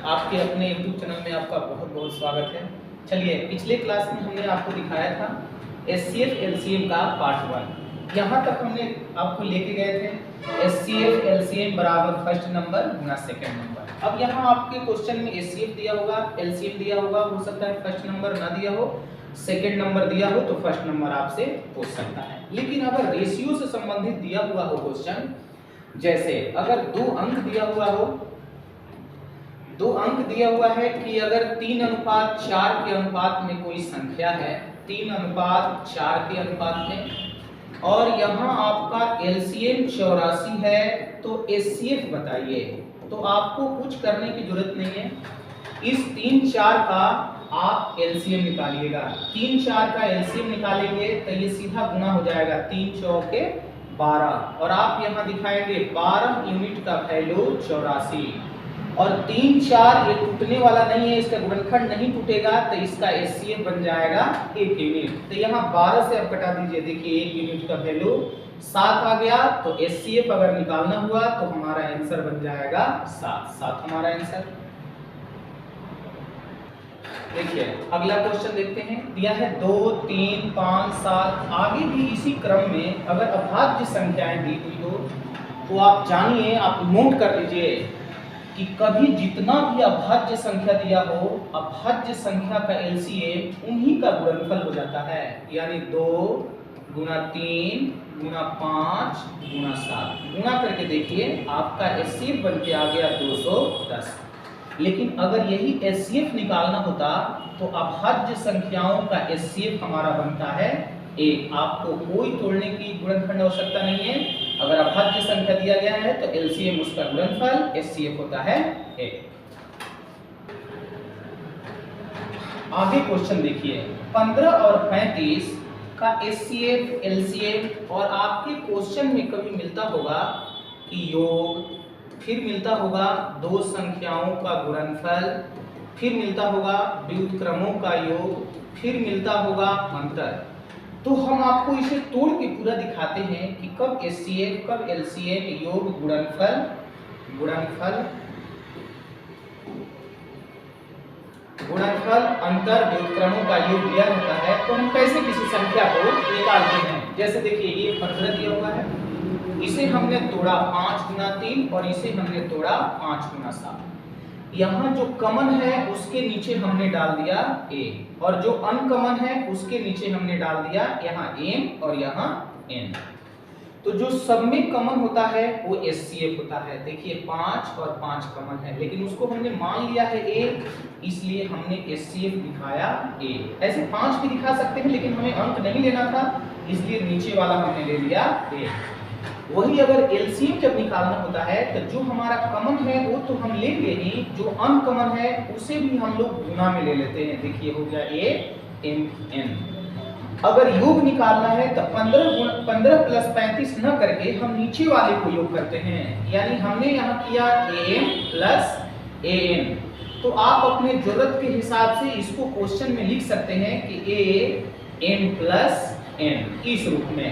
आपके अपने YouTube channel में आपका बहुत बहुत स्वागत है। चलिए, पिछले क्लास में हमने आपको दिखाया था HCF LCM का पार्ट 1। यहाँ तक हमने आपको लेके गए थे HCF LCM बराबर फर्स्ट नंबर गुना सेकंड नंबर। अब यहाँ आपके क्वेश्चन में HCF दिया होगा, LCM दिया होगा, हो सकता है फर्स्ट नंबर ना दिया हो, सेकंड नंबर दिया हो तो फर्स्ट नंबर आपसे पूछ सकता है। लेकिन अगर रेशियो से संबंधित दिया हुआ हो क्वेश्चन, जैसे अगर दो अंक दिया हुआ है कि अगर 3:4 के अनुपात में कोई संख्या है, 3:4 के अनुपात में, और यहाँ आपका LCM 84 है तो HCF बताइए। तो आपको कुछ करने की जरूरत नहीं है, इस 3-4 का आप LCM निकालिएगा। 3-4 का LCM निकालेंगे तो ये सीधा गुना हो जाएगा, 3 चौके 12, और आप यहाँ दिखाएंगे 12 यूनिट का वैल्यू 84, और 3-4 ये टूटने वाला नहीं है, इसका गुणनखंड नहीं टूटेगा तो इसका HCF बन जाएगा 1 यूनिट। तो यहाँ 12 से आप कटा दीजिए, देखिए 1 यूनिट का वैल्यू 7 आ गया, तो HCF अगर निकालना हुआ तो हमारा आंसर बन जाएगा 7 हमारा आंसर। देखिए अगला क्वेश्चन देखते हैं, दिया है 2, 3, 5, 7, आगे भी इसी क्रम में अगर अभाज्य संख्याएं दी हुई हो तो आप जानिए, आप नोट कर लीजिए कि कभी जितना भी अभाज्य संख्या दिया हो, अभाज्य संख्या का LCM उन्हीं का गुणनफल हो जाता है, यानी 2 गुना 3 गुना 5 गुना 7 गुना करके देखिए आपका HCF बन के आ गया 210। लेकिन अगर यही HCF निकालना होता तो अभाज्य संख्याओं का HCF हमारा बनता है 1। आपको कोई तोड़ने की गुणनखंड आवश्यकता नहीं है, अगर अभाज्य संख्या दिया गया है तो LCM उसका गुणनफल, HCF होता है 1। आगे क्वेश्चन देखिए, 15 और 35 का HCF LCM, और आपके क्वेश्चन में कभी मिलता होगा कि योग, फिर मिलता होगा दो संख्याओं का गुणनफल, फिर मिलता होगा व्युत्क्रमों का योग, फिर मिलता होगा अंतर। तो हम आपको इसे तोड़ के पूरा दिखाते हैं कि कब HCF कब LCM, योग, गुणनफल, अंतर, व्युत्क्रमों का योग दिया होता है तो हम कैसे किसी संख्या को निकालते हैं। जैसे देखिए ये 15 दिया हुआ है, इसे हमने तोड़ा 5 गुना 3 और इसे हमने तोड़ा 5 गुना 7। यहाँ जो कॉमन है उसके नीचे हमने डाल दिया a, और जो अनकॉमन है उसके नीचे हमने डाल दिया यहाँ m और यहाँ n। तो जो सब में कॉमन होता है वो HCF होता है। देखिए 5 और 5 कॉमन है, लेकिन उसको हमने मान लिया है a, इसलिए हमने HCF दिखाया a। ऐसे 5 भी दिखा सकते हैं, लेकिन हमें अंक नहीं लेना था, इसलिए नीचे वाला हमने ले लिया a। वही अगर LCM जब निकालना होता है तो जो हमारा कॉमन है वो तो हम लेंगे ही, जो अनकॉमन है उसे भी हम लोग गुना में ले लेते हैं। देखिए हो गया AMN। अगर योग निकालना है तो 15 प्लस 35 न करके हम नीचे वाले को योग करते हैं, यानी हमने यहाँ किया AM प्लस AN। तो आप अपने जरूरत के हिसाब से इसको क्वेश्चन में लिख सकते हैं कि AM प्लस N इस रूप में।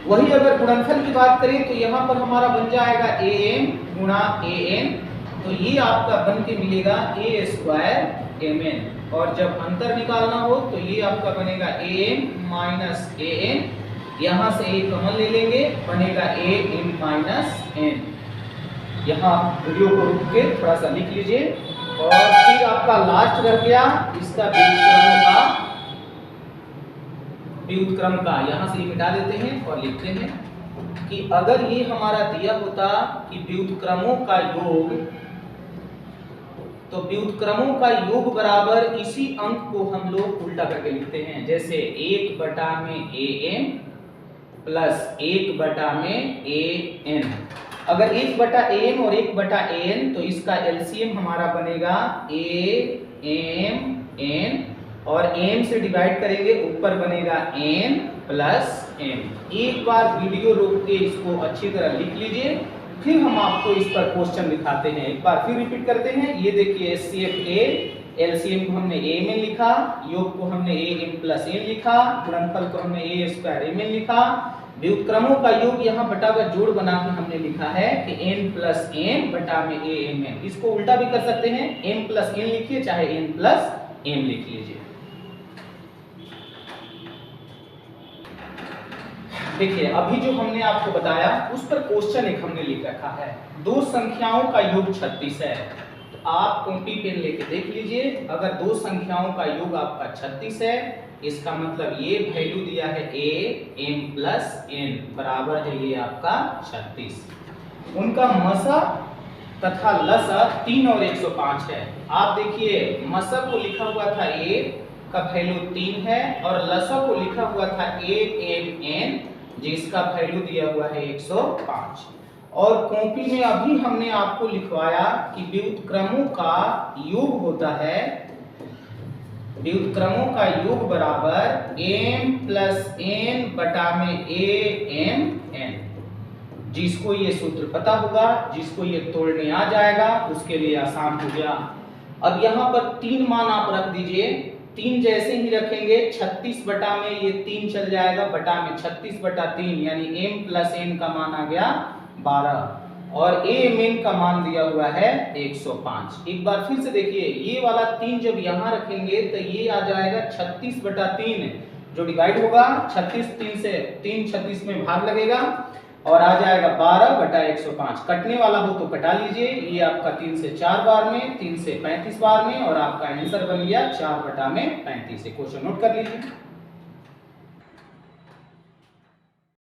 वही अगर गुणनफल की बात करें तो यहाँ पर हमारा बन जाएगा AM गुणा AN, तो ये आपका बन के मिलेगा A² MN। और जब अंतर निकालना हो तो ये आपका बनेगा AM माइनस AN, यहाँ से A कॉमन ले लेंगे, बनेगा AM माइनस N। यहाँ वीडियो को रुक के थोड़ा सा लिख लीजिए, और फिर आपका लास्ट रह गया इसका व्युत्क्रम का, यहाँ से मिटा देते हैं और लिखते हैं कि अगर ये हमारा दिया होता कि व्युत्क्रमों का योग, तो व्युत्क्रमों का योग बराबर इसी अंक को हम लोग उल्टा करके लिखते हैं, जैसे 1 में AM प्लस 1 में AN। अगर 1/AM और 1/AN तो इसका LCM हमारा बनेगा AMN, और m से डिवाइड करेंगे ऊपर बनेगा n प्लस m। एक बार वीडियो रोक के इसको अच्छी तरह लिख लीजिए, फिर हम आपको इस पर क्वेश्चन दिखाते हैं। एक बार फिर रिपीट करते हैं। ये देखिए HCF A, LCM को हमने AMN लिखा, योग को हमने AM प्लस N लिखा, गुणनफल को हमने A² MN लिखा, व्युत्क्रमों का योग यहाँ बटा का जोड़ बना के हमने लिखा है कि n प्लस एन बटा में a m n। इसको उल्टा भी कर सकते हैं, m प्लस n लिखिए चाहे n प्लस m लिख लीजिए। देखिए अभी जो हमने आपको बताया उस पर क्वेश्चन एक हमने लिख रखा है, दो संख्याओं का योग 36 है। तो आप कॉपी पेन लेके देख लीजिए, अगर दो संख्याओं का योग आपका 36 है, इसका मतलब ये वैल्यू दिया है a m प्लस n बराबर है ये आपका 36। उनका मसा तथा लसा 3 और 105 है। आप देखिए मसा को लिखा हुआ था a का वैल्यू 3 है और लसा को लिखा हुआ था a m n जिसका वैल्यू दिया हुआ है 105। और कॉपी में अभी हमने आपको लिखवाया कि व्युत्क्रमों का योग होता है, व्युत्क्रमों का योग बराबर m प्लस n बटा में a m n। जिसको ये सूत्र पता होगा, जिसको ये तोड़ने आ जाएगा उसके लिए आसान हो गया। अब यहाँ पर 3 मान आप रख दीजिए, 3 जैसे ही रखेंगे 36 बटा में ये 3 चल जाएगा, बटा में 36 बटा 3 यानी m प्लस n का मान आ गया 12 और a m n का मान दिया हुआ है 105। एक बार फिर से देखिए, ये वाला 3 जब यहाँ रखेंगे तो ये आ जाएगा 36 बटा 3 जो डिवाइड होगा 36 3 से 3 36 में भाग लगेगा और आ जाएगा 12 बटा 105। कटने वाला हो तो कटा लीजिए, ये आपका 3 से 4 बार में, 3 से 35 बार में और आपका आंसर बन गया 4 बटा में 35। क्वेश्चन नोट कर लीजिए।